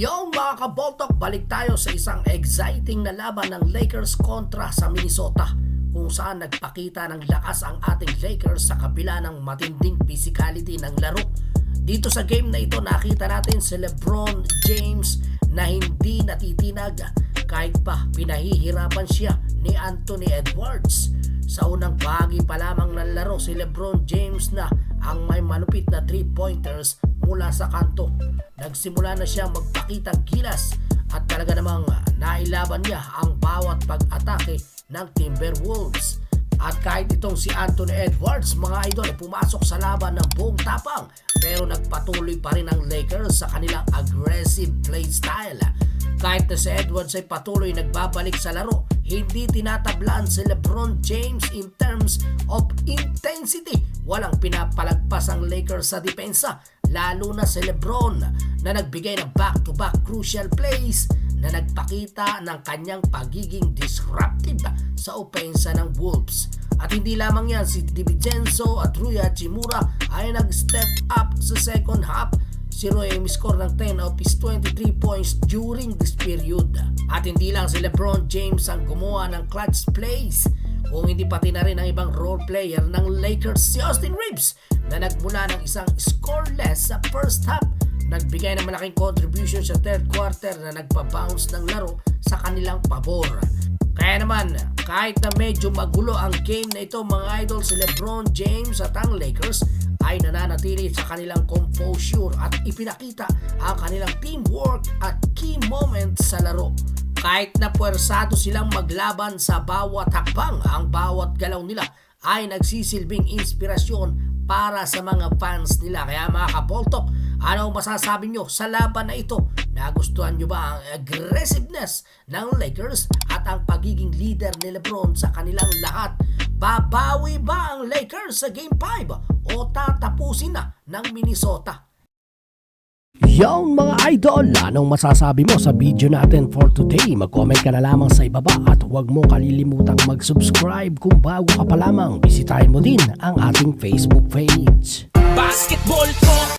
Yo mga kaboltok, balik tayo sa isang exciting na laban ng Lakers kontra sa Minnesota, kung saan nagpakita ng lakas ang ating Lakers sa kabila ng matinding physicality ng laro. Dito sa game na ito nakita natin si LeBron James na hindi natitinag kahit pa pinahihirapan siya ni Anthony Edwards. Sa unang bahagi pa lamang ng laro, si LeBron James na ang may malupit na 3-pointers mula sa kanto. Nagsimula na siya magpakitang gilas at talaga namang nailaban niya ang bawat pag-atake ng Timberwolves. At kahit itong si Anthony Edwards, mga idol, pumasok sa laban ng buong tapang, pero nagpatuloy pa rin ang Lakers sa kanilang aggressive play style. Kahit na si Edwards ay patuloy nagbabalik sa laro, hindi tinatablaan si LeBron James in terms of intensity. Walang pinapalagpas ang Lakers sa depensa, lalo na si LeBron na nagbigay ng back-to-back crucial plays na nagpakita ng kanyang pagiging disruptive sa opensa ng Wolves. At hindi lamang yan, si DiVincenzo at Rui Hachimura ay nag-step up sa second half. Si Roy ay score ng 10 of his 23 points during this period. At hindi lang si LeBron James ang gumawa ng clutch plays, kung hindi pati na rin ang ibang role player ng Lakers, si Austin Reeves na nagmula ng isang scoreless sa first half, nagbigay ng malaking contribution sa third quarter na nagpa-bounce ng laro sa kanilang pabor. Kaya naman, kahit na medyo magulo ang game na ito mga idol, si LeBron James at ang Lakers ay nananatili sa kanilang composure at ipinakita ang kanilang teamwork at key moments sa laro. Kahit na puwersado silang maglaban sa bawat hakbang, ang bawat galaw nila ay nagsisilbing inspirasyon para sa mga fans nila. Kaya mga kaboltok, ano masasabi nyo sa laban na ito? Nagustuhan nyo ba ang aggressiveness ng Lakers at ang pagiging leader ni LeBron sa kanilang lahat? Babawi ba ang Lakers sa Game 5 o tatapusin na ng Minnesota? Yon mga idol, anong masasabi mo sa video natin for today? Mag-comment ka na lamang sa ibaba at huwag mo kalilimutang mag-subscribe kung bago ka pa lamang. Bisitahin mo din ang ating Facebook page. Basketball talk